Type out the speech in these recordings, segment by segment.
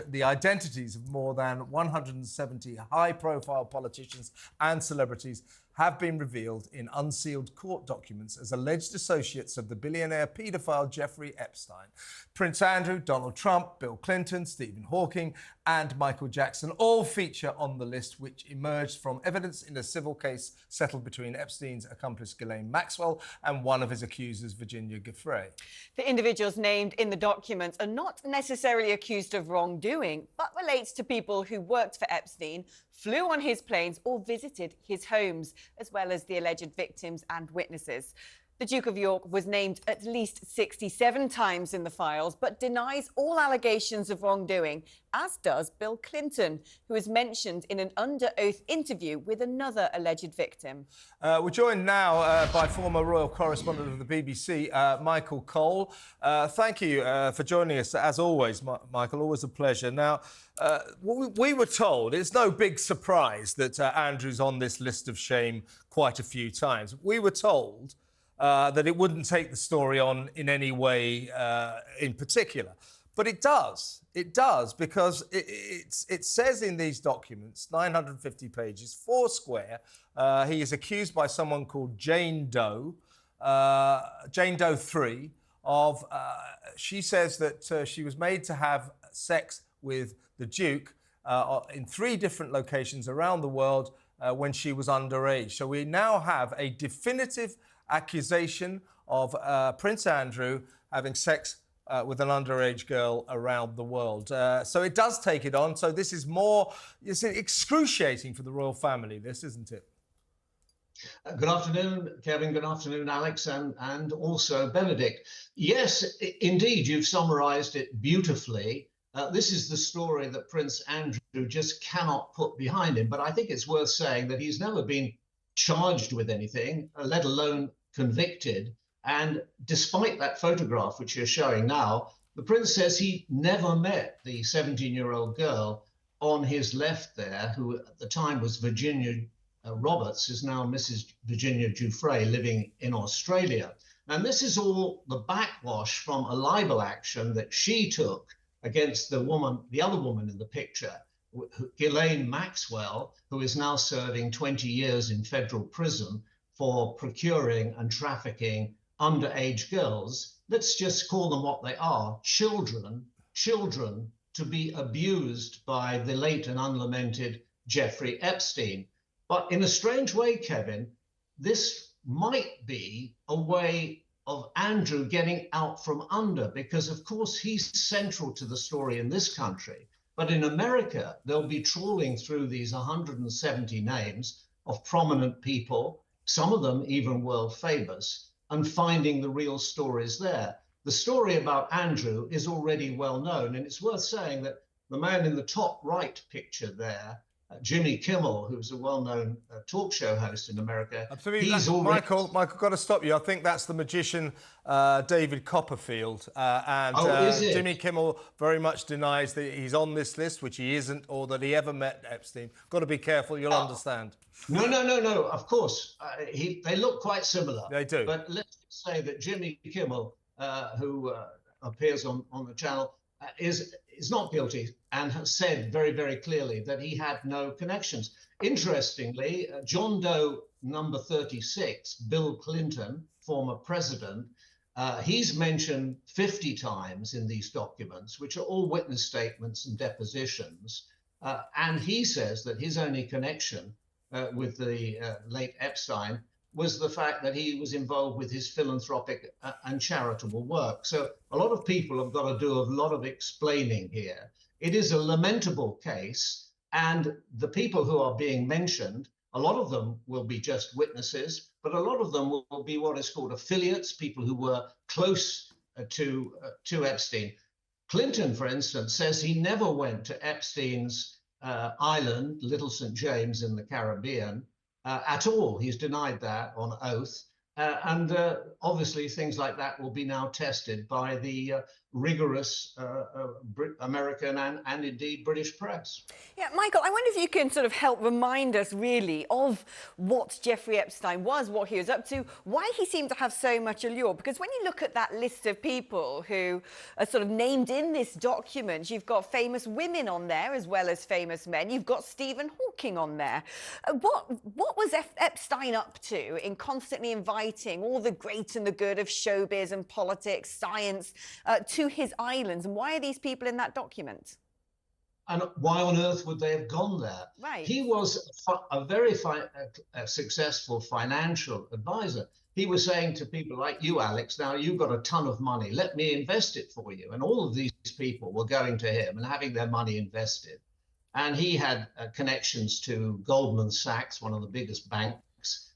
The identities of more than 170 high-profile politicians and celebrities have been revealed in unsealed court documents as alleged associates of the billionaire paedophile Jeffrey Epstein. Prince Andrew, Donald Trump, Bill Clinton, Stephen Hawking and Michael Jackson all feature on the list, which emerged from evidence in a civil case settled between Epstein's accomplice Ghislaine Maxwell and one of his accusers, Virginia Giuffre. The individuals named in the documents are not necessarily accused of wrongdoing, but relates to people who worked for Epstein, flew on his planes or visited his homes, as well as the alleged victims and witnesses. The Duke of York was named at least 67 times in the files, but denies all allegations of wrongdoing, as does Bill Clinton, who is mentioned in an under-oath interview with another alleged victim. We're joined now by former royal correspondent of the BBC, Michael Cole. Thank you for joining us, as always, Michael. Always a pleasure. Now, we were told, it's no big surprise that Andrew's on this list of shame quite a few times. We were told that it wouldn't take the story on in any way in particular. But it does. It does, because it says in these documents, 950 pages, four square, he is accused by someone called Jane Doe 3, of, she says that she was made to have sex with the Duke in 3 different locations around the world when she was underage. So we now have a definitive accusation of Prince Andrew having sex with an underage girl around the world. So it does take it on. So this is more, it's excruciating for the royal family, this, isn't it? Good afternoon, Kevin. Good afternoon, Alex, and also Benedict. Yes, indeed, you've summarised it beautifully. This is the story that Prince Andrew just cannot put behind him. But I think it's worth saying that he's never been charged with anything, let alone convicted. And despite that photograph, which you're showing now, the prince says he never met the 17-year-old girl on his left there, who at the time was Virginia Roberts, is now Mrs. Virginia Giuffre, living in Australia. And this is all the backwash from a libel action that she took against the other woman in the picture, Ghislaine Maxwell, who is now serving 20 years in federal prison for procuring and trafficking underage girls. Let's just call them what they are, children to be abused by the late and unlamented Jeffrey Epstein. But in a strange way, Kevin, this might be a way of Andrew getting out from under, because of course he's central to the story in this country. But in America, they'll be trawling through these 170 names of prominent people, some of them even world famous, and finding the real stories there. The story about Andrew is already well known, and it's worth saying that the man in the top right picture there, Jimmy Kimmel, who's a well-known talk show host in America. Absolutely. Michael, got to stop you. I think that's the magician David Copperfield. Jimmy Kimmel very much denies that he's on this list, which he isn't, or that he ever met Epstein. Got to be careful, you'll understand. No, of course. They look quite similar. They do. But let's say that Jimmy Kimmel, who appears on the channel, is not guilty and has said very, very clearly that he had no connections. Interestingly, John Doe number 36, Bill Clinton, former president, he's mentioned 50 times in these documents, which are all witness statements and depositions. And he says that his only connection with the late Epstein was the fact that he was involved with his philanthropic and charitable work. So a lot of people have got to do a lot of explaining here. It is a lamentable case, and the people who are being mentioned, a lot of them will be just witnesses, but a lot of them will be what is called affiliates, people who were close to Epstein. Clinton, for instance, says he never went to Epstein's island, Little St. James in the Caribbean, at all. He's denied that on oath. And obviously things like that will be now tested by the rigorous American and indeed British press. Yeah, Michael, I wonder if you can sort of help remind us really of what Jeffrey Epstein was, what he was up to, why he seemed to have so much allure. Because when you look at that list of people who are sort of named in this document, you've got famous women on there as well as famous men. You've got Stephen Hawking on there. What was Epstein up to in constantly inviting all the great and the good of showbiz and politics, science, to his islands? And why are these people in that document? And why on earth would they have gone there? Right. He was a very successful financial advisor. He was saying to people like you, Alex, now you've got a ton of money, let me invest it for you. And all of these people were going to him and having their money invested. And he had connections to Goldman Sachs, one of the biggest banks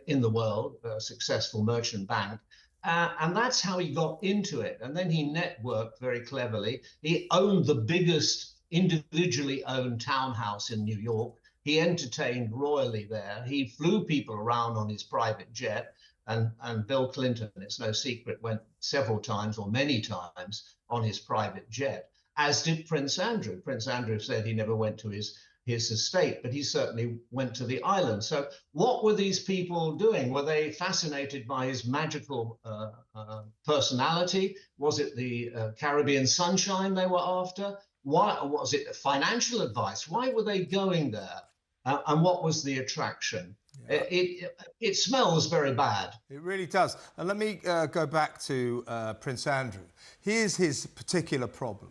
in the world, a successful merchant bank. And that's how he got into it. And then he networked very cleverly. He owned the biggest individually owned townhouse in New York. He entertained royally there. He flew people around on his private jet. And Bill Clinton, it's no secret, went several times or many times on his private jet, as did Prince Andrew. Prince Andrew said he never went to his estate, but he certainly went to the island. So what were these people doing? Were they fascinated by his magical personality? Was it the Caribbean sunshine they were after? Why was it financial advice? Why were they going there? And what was the attraction? Yeah. It smells very bad. It really does. And let me go back to Prince Andrew. Here's his particular problem.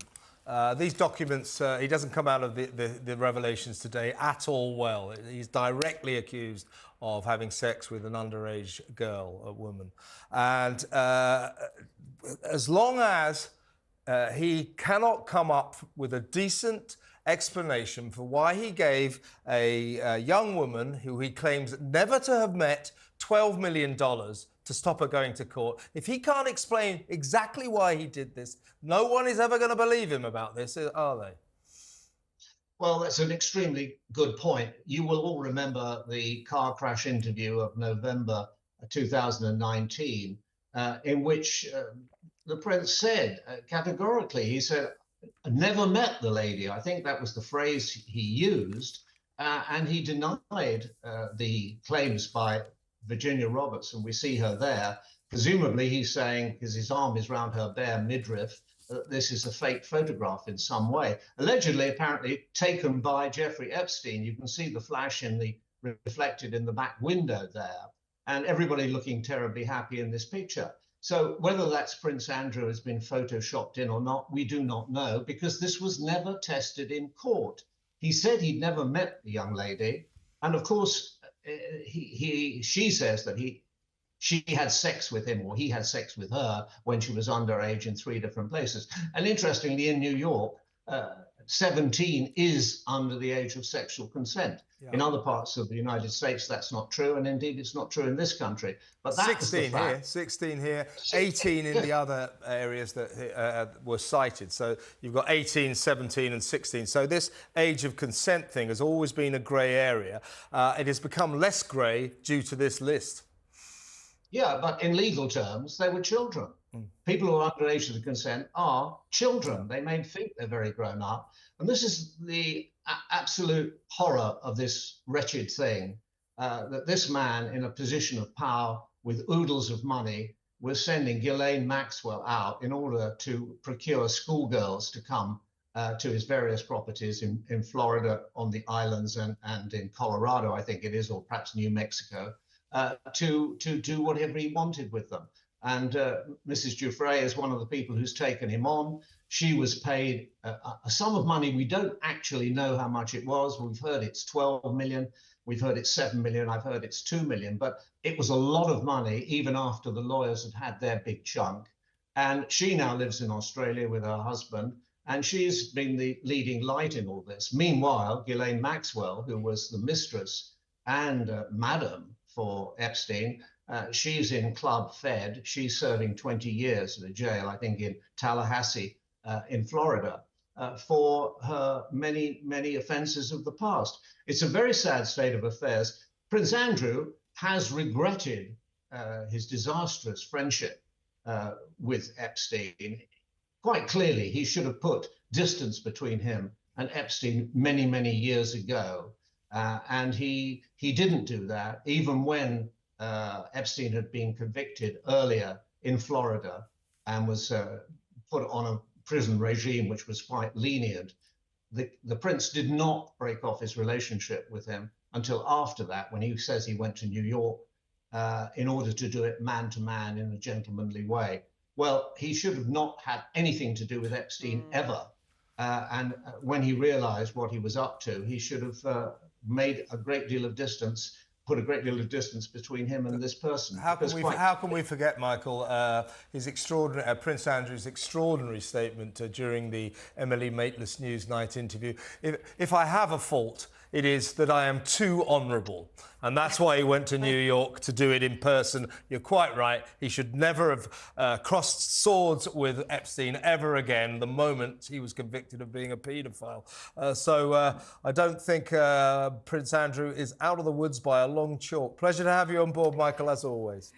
These documents, he doesn't come out of the revelations today at all well. He's directly accused of having sex with an underage girl, a woman. And as long as he cannot come up with a decent explanation for why he gave a young woman who he claims never to have met $12 million to stop her going to court. If he can't explain exactly why he did this, no one is ever going to believe him about this, are they? Well, that's an extremely good point. You will all remember the car crash interview of November 2019, in which the prince said categorically, he said, "I never met the lady." I think that was the phrase he used. And he denied the claims by Virginia Roberts, and we see her there. Presumably he's saying, because his arm is round her bare midriff, that this is a fake photograph in some way. Allegedly, apparently, taken by Jeffrey Epstein. You can see the flash reflected in the back window there, and everybody looking terribly happy in this picture. So whether that's Prince Andrew has been photoshopped in or not, we do not know, because this was never tested in court. He said he'd never met the young lady, and of course, she says that she had sex with him, or he had sex with her when she was underage in 3 different places. And interestingly, in New York, 17 is under the age of sexual consent. Yeah. In other parts of the United States, that's not true, and indeed it's not true in this country. But that 16 here, 16 here, 18 in the other areas that were cited. So you've got 18, 17 and 16. So this age of consent thing has always been a grey area. It has become less grey due to this list. Yeah, but in legal terms, they were children. People who are underage to the consent are children. They may think they're very grown up. And this is the absolute horror of this wretched thing, that this man in a position of power with oodles of money was sending Ghislaine Maxwell out in order to procure schoolgirls to come to his various properties in Florida, on the islands, and in Colorado, I think it is, or perhaps New Mexico, to do whatever he wanted with them. And Mrs. Giuffre is one of the people who's taken him on. She was paid a sum of money. We don't actually know how much it was. We've heard it's 12 million. We've heard it's 7 million. I've heard it's 2 million. But it was a lot of money, even after the lawyers had had their big chunk. And she now lives in Australia with her husband. And she's been the leading light in all this. Meanwhile, Ghislaine Maxwell, who was the mistress and madam for Epstein, she's in Club Fed. She's serving 20 years in a jail, I think, in Tallahassee, in Florida, for her many, many offenses of the past. It's a very sad state of affairs. Prince Andrew has regretted his disastrous friendship with Epstein. quite clearly, he should have put distance between him and Epstein many, many years ago. And he didn't do that, even when Epstein had been convicted earlier in Florida and was put on a prison regime which was quite lenient. The prince did not break off his relationship with him until after that, when he says he went to New York in order to do it man to man in a gentlemanly way. Well, he should have not had anything to do with Epstein ever. And when he realized what he was up to, he should have made a great deal of distance, put a great deal of distance between him and this person. How can we forget, Michael, his extraordinary, Prince Andrew's extraordinary statement during the Emily Maitlis Newsnight interview? If I have a fault, it is that I am too honourable. And that's why he went to New York to do it in person. You're quite right. He should never have crossed swords with Epstein ever again the moment he was convicted of being a paedophile. So I don't think Prince Andrew is out of the woods by a long chalk. Pleasure to have you on board, Michael, as always.